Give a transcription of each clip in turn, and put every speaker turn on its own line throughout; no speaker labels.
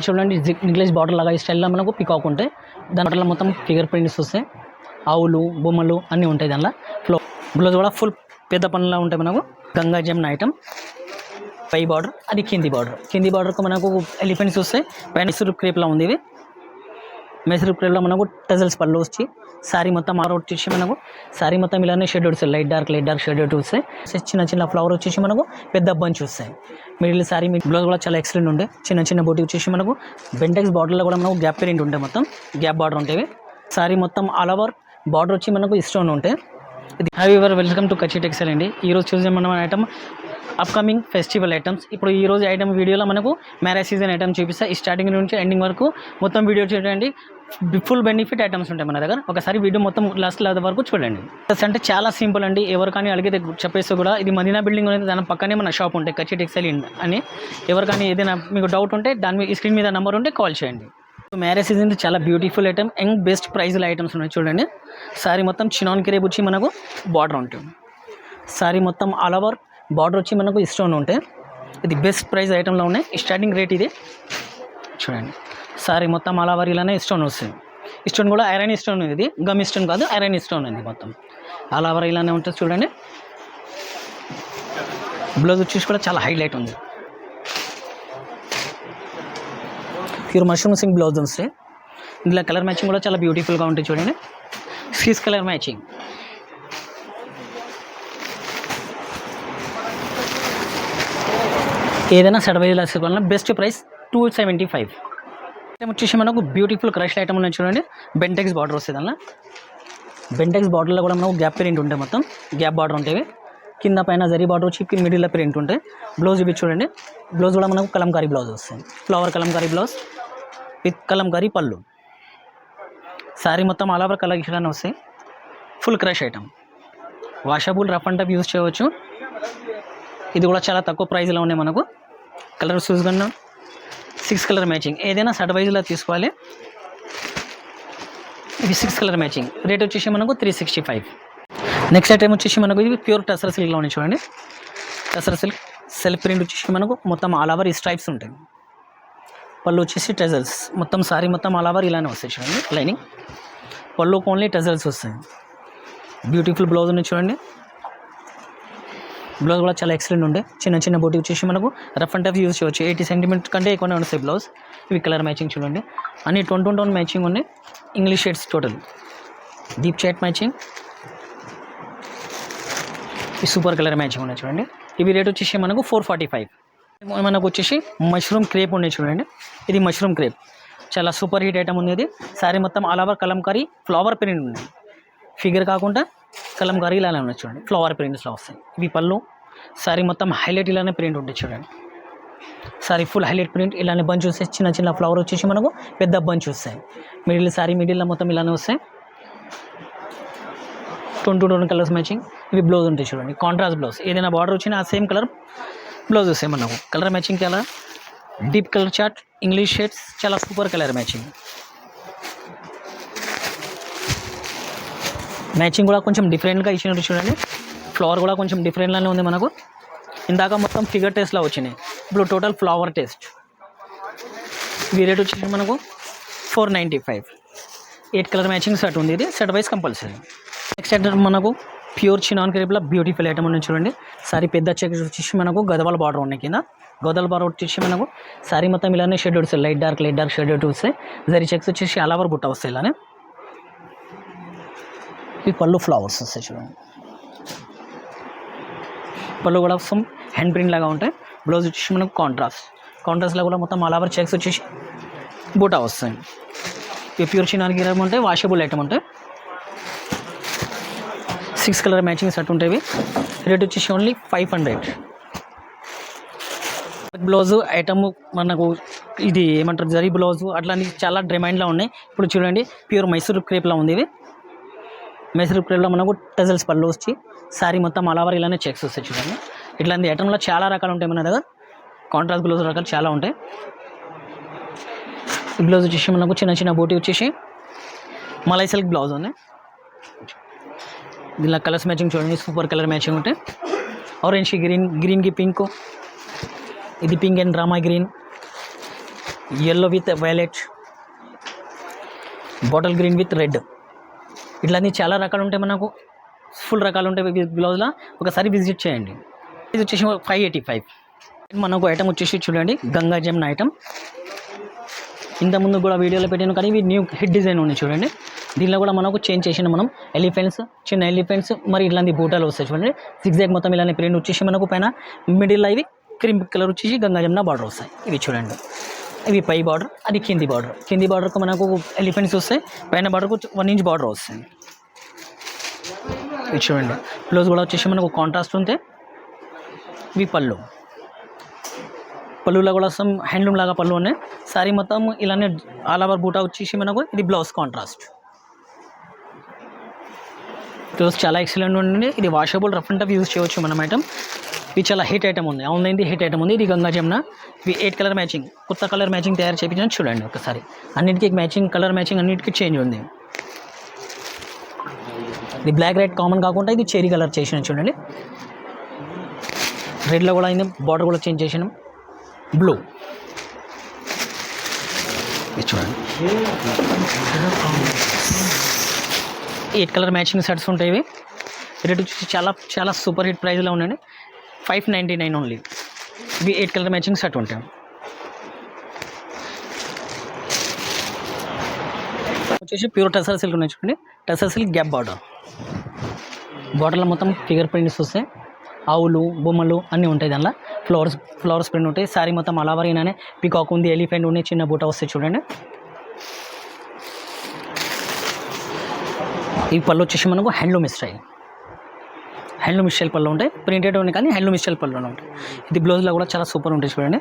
చూడండి English border లాగా ఈ స్టైల్లో మనకు పికాక్ ఉంటాయి. దాంట్లో మొత్తం ఫిగర్ ప్రింట్స్ వస్తాయి, ఆవులు బొమ్మలు అన్నీ ఉంటాయి. దానిలో బ్లౌజ్ కూడా ఫుల్ పెద్ద పనులా ఉంటాయి. మనకు గంగా జమున ఐటమ్ పై బార్డర్, అది కింది బార్డర్కు మనకు ఎలిఫెంట్స్ వస్తాయి. పైన మైసూర్ క్రేప్లా ఉంది. ఇవి మైసూర్ క్రేప్లో మనకు టజల్స్ పళ్ళు వచ్చి శారీ మొత్తం వచ్చేసి మనకు శారీ మొత్తం ఇలానే షేడ్ వస్తాయి. లైట్ డార్క్ షేడ్ వస్తాయి. చిన్న చిన్న ఫ్లవర్ వచ్చేసి మనకు పెద్ద బంచ్ వస్తాయి. మిడిల్ శారీ బ్లౌజ్ కూడా చాలా ఎక్సలెంట్ ఉండే. చిన్న చిన్న బోటి వచ్చేసి మనకు బెంటెక్స్ బార్డర్లో కూడా మనకు గ్యాప్ ప్రింట్ ఉంటాయి. మొత్తం గ్యాప్ బార్డర్ ఉంటాయి. శారీ మొత్తం ఆల్ ఓవర్ బార్డర్ వచ్చి మనకు స్టోన్ ఉంటాయి. ఇది హాయ్ వెల్కమ్ టు కచ్చి టెక్స్టైల్ అండి. ఈరోజు చూసే మనం ఐటమ్ అప్కమింగ్ ఫెస్టివల్ ఐటమ్స్. ఇప్పుడు ఈరోజు ఐటమ్ వీడియోలో మనకు మ్యారేజ్ సీజన్ ఐటమ్ చూపిస్తా. ఈ స్టార్టింగ్ నుంచి ఎండింగ్ వరకు మొత్తం వీడియో చూడండి. ఫుల్ బెనిఫిట్ ఐటమ్స్ ఉంటాయి మన దగ్గర. ఒకసారి వీడియో మొత్తం లాస్ట్ వరకు చూడండి. అంటే చాలా సింపుల్ అండి. ఎవరికైనా అడిగితే చెప్పేస్తే కూడా ఇది మదీనా బిల్డింగ్ అనేది దాని పక్కనే మన షాప్ ఉంటాయి, కచ్చి టెక్స్టైల్ అని. ఎవరికైనా ఏదైనా మీకు డౌట్ ఉంటే దాని మీద స్క్రీన్ మీద నెంబర్ ఉంటే కాల్ చేయండి. మ్యారేజ్ సీజన్ చాలా బ్యూటిఫుల్ ఐటమ్ అండ్ బెస్ట్ ప్రైజ్లో ఐటమ్స్ ఉన్నాయి చూడండి. సారీ మొత్తం చినాన్ క్రేప్ వచ్చి మనకు బార్డర్ ఉంటుంది. సారీ మొత్తం ఆల్ ఓవర్ బార్డర్ వచ్చి మనకు స్టోన్ ఉంటాయి. ఇది బెస్ట్ ప్రైస్ ఐటెంలో ఉన్నాయి. స్టార్టింగ్ రేట్ ఇది చూడండి. సారీ మొత్తం ఆల్ ఓవర్ ఇలానే స్టోన్ వస్తుంది. స్టోన్ కూడా ఐరన్ స్టోన్. ఇది గమ్ స్టోన్ కాదు, ఐరన్ స్టోన్ ఉంది. మొత్తం ఆల్ ఓవర్ ఇలానే ఉంటుంది చూడండి. బ్లౌజ్ వచ్చేసి కూడా చాలా హైలైట్ ఉంది. ప్యూర్ మష్రూమ్ సింగ్ బ్లౌజ్ వస్తాయి. ఇందులో కలర్ మ్యాచింగ్ కూడా చాలా బ్యూటిఫుల్గా ఉంటుంది చూడండి. Skis colour matching. ఏదైనా సడవైజ్లో వేసుకోవాలన్నా బెస్ట్ ప్రైస్ 275. ఐటమ్ వచ్చేసి మనకు బ్యూటిఫుల్ క్రష్ ఐటమ్ ఉన్నాయి చూడండి. బెంటెక్స్ బార్డర్ వస్తుంది. అలా బెంటెక్స్ బార్డర్లో కూడా మనకు గ్యాప్ ప్రింట్ ఉంటాయి. మొత్తం గ్యాప్ బార్డర్ ఉంటాయి. కింద పైన జరీ బార్డర్ వచ్చి మిడిల్లో ప్రింట్ ఉంటాయి. బ్లౌజ్ ఇవి చూడండి. బ్లౌజ్ కూడా మనకు కలంకారీ బ్లౌజ్ వస్తుంది. Flower Kalamkari blouse with Kalamkari పళ్ళు. శారీ మొత్తం ఆల్ ఓవర్ కలెక్షన్ వస్తాయి. Full crush item. Washable rough and tough use చేయవచ్చు. ఇది కూడా చాలా తక్కువ ప్రైస్లో ఉన్నాయి. మనకు కలర్ చూస్ కన్నా 6 కలర్ మ్యాచింగ్. ఏదైనా సడ్ వైజ్లో తీసుకోవాలి. ఇది 6 కలర్ మ్యాచింగ్. రేట్ వచ్చేసి మనకు 365. నెక్స్ట్ ఐటమ్ వచ్చేసి మనకు ఇది ప్యూర్ టసర్ సిల్క్లో ఉన్నాయి చూడండి. టసర్ సిల్క్ సెల్ఫ్ ప్రింట్ వచ్చేసి మనకు మొత్తం ఆల్ ఓవర్ ఈ స్ట్రైప్స్ ఉంటాయి. పళ్ళు వచ్చేసి టజల్స్. మొత్తం సారీ మొత్తం ఆల్ ఓవర్ ఇలానే వస్తాయి చూడండి. లైనింగ్ పళ్ళుకి ఓన్లీ టజల్స్ వస్తాయి. బ్యూటిఫుల్ బ్లౌజ్ ఉంది చూడండి. బ్లౌజ్ కూడా చాలా ఎక్సలెంట్ ఉండే. చిన్న చిన్న బోటి వచ్చేసి మనకు రఫ్ అండ్ టఫ్ యూజ్ చేయవచ్చు. 80 సెంటీమీటర్ కంటే ఎక్కువనే వస్తాయి బ్లౌజ్. ఇవి కలర్ మ్యాచింగ్ చూడండి. అన్ని 20 మ్యాచింగ్ ఉన్నాయి. English shades total deep shade matching. ఈ సూపర్ కలర్ మ్యాచింగ్ ఉన్నాయి చూడండి. ఇవి రేట్ వచ్చేసి మనకు 445. మనకు వచ్చేసి మష్రూమ్ క్రేప్ ఉన్నాయి చూడండి. ఇది మష్రూమ్ క్రేప్ చాలా సూపర్ హిట్ ఐటమ్ ఉంది. ఇది శారీ మొత్తం all over Kalamkari flower print ఉన్నాయి. ఫిగర్ కాకుండా కలంకారీ ఇలానే ఉన్నాయి చూడండి. ఫ్లవర్ ప్రింట్స్లో వస్తాయి. ఇవి పళ్ళు. శారీ మొత్తం హైలైట్ ఇలానే ప్రింట్ ఉంటుంది చూడండి. శారీ ఫుల్ హైలైట్ ప్రింట్ ఇలానే బంచ్ వస్తాయి. చిన్న చిన్న ఫ్లవర్ వచ్చేసి మనకు పెద్ద బంచ్ వస్తాయి. మిడిల్ శారీ మిడిల్లో మొత్తం ఇలానే వస్తాయి. 22 కలర్స్ మ్యాచింగ్. ఇవి బ్లౌజ్ ఉంటాయి చూడండి. Contrast blouse. ఏదైనా బార్డర్ వచ్చినా ఆ సేమ్ కలర్ బ్లౌజ్ వస్తాయి మనకు. కలర్ మ్యాచింగ్ చాలా deep colour chart English shades చాలా సూపర్ కలర్ మ్యాచింగ్. మ్యాచింగ్ కూడా కొంచెం డిఫరెంట్గా ఇచ్చినట్టు చూడండి. ఫ్లవర్ కూడా కొంచెం డిఫరెంట్గానే ఉంది మనకు. ఇందాక మొత్తం ఫిగర్ టేస్ట్లా వచ్చినాయి. ఇప్పుడు టోటల్ ఫ్లవర్ టేస్ట్. ఈ రేట్ వచ్చేసి మనకు 495. 8 కలర్ మ్యాచింగ్ సెట్ ఉంది. ఇది set wise compulsory. Next item మనకు ప్యూర్ చినాన్ క్రేప్లో బ్యూటిఫుల్ ఐటమ్ ఉంది చూడండి. సారీ పెద్ద చెక్ వచ్చేసి మనకు గదవాల బార్డర్ ఉన్నాయి. కింద గోదాల బార్డర్ వచ్చేసి మనకు సారీ మొత్తం ఇలానే షేడ్ వస్తాయి. లైట్ డార్క్ షేడ్ వస్తాయి. జరీ చెక్స్ వచ్చేసి ఆల్ ఓవర్ బుట్ట వస్తాయి ఇలానే. ఈ పళ్ళు ఫ్లవర్స్ వస్తాయి చూడండి. పళ్ళు కూడా హ్యాండ్ ప్రింట్ లాగా ఉంటాయి. బ్లౌజ్ వచ్చేసి మనకు కాంట్రాస్ట్లో కూడా మొత్తం ఆల్ ఓవర్ చెక్స్ వచ్చేసి బూటా వస్తాయి. ఇవి ప్యూర్ చినాన్ క్రేప్ ఉంటాయి. వాషబుల్ ఐటమ్ ఉంటాయి. 6 కలర్ మ్యాచింగ్ సెట్ ఉంటాయి. రేట్ వచ్చేసి ఓన్లీ 500. బ్లౌజు ఐటమ్ మనకు ఇది ఏమంటారు జరీ బ్లౌజు అట్లాంటి చాలా డిమాండ్లో ఉన్నాయి. ఇప్పుడు చూడండి ప్యూర్ మైసూర్ క్రేప్లో ఉంది. ఇది మైసూర్ క్రేప్లో మనకు టజల్స్ పళ్ళు వచ్చి శారీ మొత్తం ఆల్ ఓవర్ ఇలానే చెక్స్ వస్తాయి చూడండి. ఇట్లాంటి ఐటమ్లో చాలా రకాలు ఉంటాయి మన దగ్గర. కాంట్రాస్ట్ బ్లౌజ్ రకాలు చాలా ఉంటాయి. ఈ బ్లౌజ్ వచ్చేసి మనకు చిన్న చిన్న బూటీ వచ్చేసి మలై సిల్క్ బ్లౌజ్ ఉంది. దీనిలో కలర్స్ మ్యాచింగ్ చూడండి. సూపర్ కలర్ మ్యాచింగ్ ఉంటాయి. ఆరెంజ్కి గ్రీన్కి పింక్. ఇది pink and Rama green. Yellow with violet, bottle green with red, ఇట్లాంటి చాలా రకాలు ఉంటాయి మనకు, ఫుల్ రకాలు ఉంటాయి బ్లౌజ్లో. ఒకసారి విజిట్ చేయండి. ఇది వచ్చేసి 585. మనకు ఐటమ్ వచ్చేసి చూడండి గంగా జమున ఐటమ్. ఇంతకుముందు కూడా వీడియోలో పెట్టాను కానీ ఇవి న్యూ హిట్ డిజైన్ ఉంది చూడండి. దీనిలో కూడా మనకు చేంజ్ చేసిన మనం ఎలిఫెంట్స్, చిన్న ఎలిఫెంట్స్, మరి ఇట్లాంటి బూటాలు వస్తాయి చూడండి. సిగ్జాగ్ మొత్తం ఇలానే ప్రింట్ వచ్చేసి మనకు పైన మిడిల్లో ఇవి క్రీమ్ కలర్ వచ్చేసి గంగా జమున బార్డర్ వస్తాయి. ఇవి చూడండి, ఇవి పై బార్డర్, అది కింది బార్డర్. కింది బార్డర్కు మనకు ఎలిఫెంట్స్ వస్తాయి, పైన బార్డర్కు 1 ఇంచ్ బార్డర్ వస్తాయి. ఇది చూడండి. బ్లౌజ్ కూడా వచ్చేసి మనకు కాంట్రాస్ట్ ఉంటే ఇవి పళ్ళులో కూడా వస్తాం, హ్యాండ్లూమ్ లాగా పళ్ళు ఉన్నాయి. సారీ మొత్తం ఇలానే ఆల్ ఓవర్ బూటా వచ్చేసి మనకు ఇది బ్లౌజ్ కాంట్రాస్ట్. బ్లౌజ్ చాలా ఎక్సలెంట్ ఉండండి. ఇది washable, rough and tough use చేయవచ్చు మనం ఐటమ్. ఇది చాలా హిట్ ఐటమ్ ఉంది, ఆన్లైన్ది హిట్ ఐటమ్ ఉంది. ఇది గంగా జమున. ఇవి 8 కలర్ మ్యాచింగ్, కొత్త కలర్ మ్యాచింగ్ తయారు చేయించిన చూడండి ఒకసారి. అన్నిటికీ మ్యాచింగ్, కలర్ మ్యాచింగ్ అన్నిటికీ చేంజ్ ఉంది. ఇది బ్లాక్ రెడ్ కామన్ కాకుండా ఇది చెరీ కలర్ చేసిన చూడండి. రెడ్లో కూడా అయింది, బార్డర్ కూడా చేంజ్ చేసినాం. బ్లూ ఇది చూడండి. 8 కలర్ మ్యాచింగ్ సెట్స్ ఉంటాయి. ఇవి రేట్ వచ్చి చాలా చాలా సూపర్ హిట్ ప్రైస్లో ఉన్నాయండి. 599 ఓన్లీ. ఇవి 8 కలర్ మ్యాచింగ్ సెట్ ఉంటాయి. వచ్చేసి ప్యూర్ టసర్ సిల్క్ ఉన్నాయి చూడండి. టసర్ సిల్క్ గ్యాప్ బార్డర్లో మొత్తం ఫిగర్ ప్రింట్స్ వస్తాయి. ఆవులు, బొమ్మలు అన్నీ ఉంటాయి. దానిలో ఫ్లవర్స్ ప్రింట్ ఉంటాయి. శారీ మొత్తం అలావరీనానే పీకాక్ ఉంది, ఎలిఫెంట్ ఉంది, చిన్న బూట వస్తాయి చూడండి. ఈ పళ్ళు వచ్చేసి మనకు హ్యాండ్లూమ్ స్టైల్ పళ్ళు ఉంటాయి. ప్రింటెడ్ ఉన్నాయి కానీ హ్యాండ్లూమ్ స్టైల్ పళ్ళు ఉంటాయి. ఇది బ్లౌజ్లో కూడా చాలా సూపర్ ఉంటాయి చూడండి.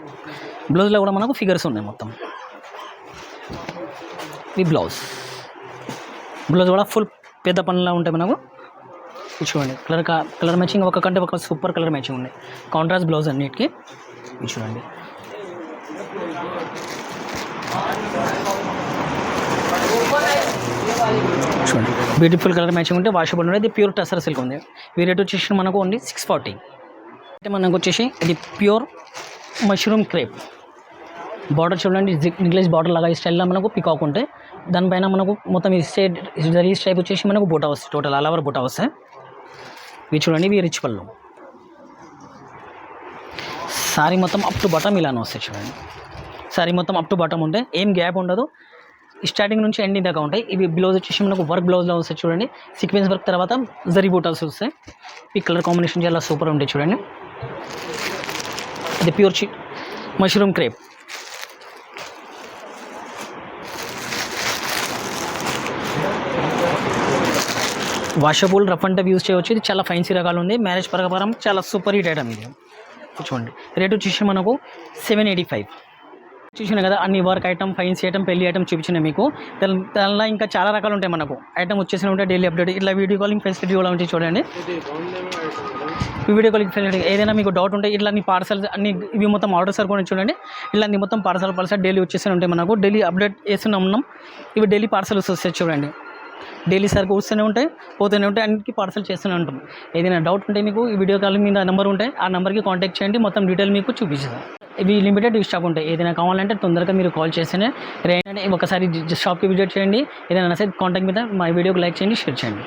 బ్లౌజ్లో కూడా మనకు ఫిగర్స్ ఉన్నాయి మొత్తం. ఈ బ్లౌజ్ కూడా ఫుల్ పెద్ద పనులా ఉంటాయి మనకు. చూడండి కలర్ మ్యాచింగ్ ఒక కంటే ఒక సూపర్ కలర్ మ్యాచింగ్ ఉన్నాయి. కాంట్రాస్ట్ బ్లౌజ్ అన్నిటికీ. చూడండి బ్యూటిఫుల్ కలర్ మ్యాచింగ్ ఉంటే వాషబుల్ ఉంటే. ఇది ప్యూర్ టసర్ సిల్క్ ఉంది. ఈ రేట్ వచ్చేసి మనకు ఓన్లీ 640. అంటే మనకు వచ్చేసి ఇది ప్యూర్ మష్రూమ్ క్రేప్ బార్డర్ చూడండి. ఇంగ్లీష్ బార్డర్ లాగా ఈ స్టైల్లో మనకు పికాక్ ఉంటాయి. దానిపైన మనకు మొత్తం ఈ స్టైప్ వచ్చేసి మనకు బూటా వస్తాయి. టోటల్ ఆల్ ఓవర్ బూటా వస్తాయి. ఇవి చూడండి, ఇవి రిచ్ పళ్ళు. సారీ మొత్తం అప్ టు బాటమ్ ఇలానే వస్తాయి చూడండి. సారీ మొత్తం అప్ టు బాటమ్ ఉంటే ఏం గ్యాప్ ఉండదు. స్టార్టింగ్ నుంచి ఎండింగ్ దాకా ఉంటాయి. ఇవి బ్లౌజ్ వచ్చేసి మనకు వర్క్ బ్లౌజ్లో వస్తాయి చూడండి. సీక్వెన్స్ వర్క్ తర్వాత జరీ బూటాల్స్ వస్తాయి. ఈ కలర్ కాంబినేషన్ చాలా సూపర్ ఉంటాయి చూడండి. ఇది pure mushroom crepe. Washable, rough and tough use చేయవచ్చు. ఇది చాలా ఫైన్సీ రకాలు ఉంది. మ్యారేజ్ ప్రకారం చాలా సూపర్ హిట్ ఐటమ్ ఇది. చూడండి రేట్ వచ్చేసి మనకు 785. చూసినా కదా అన్ని వర్క్ ఐటమ్, ఫైన్సీ ఐటమ్, పెళ్లి ఐటమ్ చూపించినా మీకు. దానిలో ఇంకా చాలా రకాలు ఉంటాయి మనకు. ఐటమ్ వచ్చేసి ఉంటే డైలీ అప్డేట్. ఇట్లా వీడియో కాలింగ్ ఫెసిలిటీ కూడా ఉంటాయి చూడండి. వీడియో కాలింగ్ ఫెసిలిటీ ఏదైనా మీకు డౌట్ ఉంటే ఇట్లా పార్సల్స్ అన్ని ఇవి మొత్తం ఆర్డర్ సార్ కూడా చూడండి. ఇలా మొత్తం పార్సల్ డైలీ వచ్చేసి ఉంటాయి మనకు. డైలీ అప్డేట్ చేస్తూనే ఉన్నాం. ఇవి డైలీ పార్సల్స్ వస్తాయి చూడండి. డైలీ సరికి వస్తూనే ఉంటాయి, పోతూనే ఉంటాయి. అన్నిటికీ పార్సల్ చేస్తూనే ఉంటాం. ఏదైనా డౌట్ ఉంటే మీకు ఈ వీడియో కాల్ మీద నెంబర్ ఉంటాయి, ఆ నెంబర్కి కాంటాక్ట్ చేయండి. మొత్తం డీటెయిల్ మీకు చూపిస్తాం. ఇవి లిమిటెడ్ స్టాక్ ఉంటాయి. ఏదైనా కావాలంటే తొందరగా మీరు కాల్ చేస్తేనే రేండి. ఒకసారి షాప్కి విజిట్ చేయండి. ఏదైనా నచ్చితే కాంటాక్ట్ మీద మా వీడియోకి లైక్ చేయండి, షేర్ చేయండి.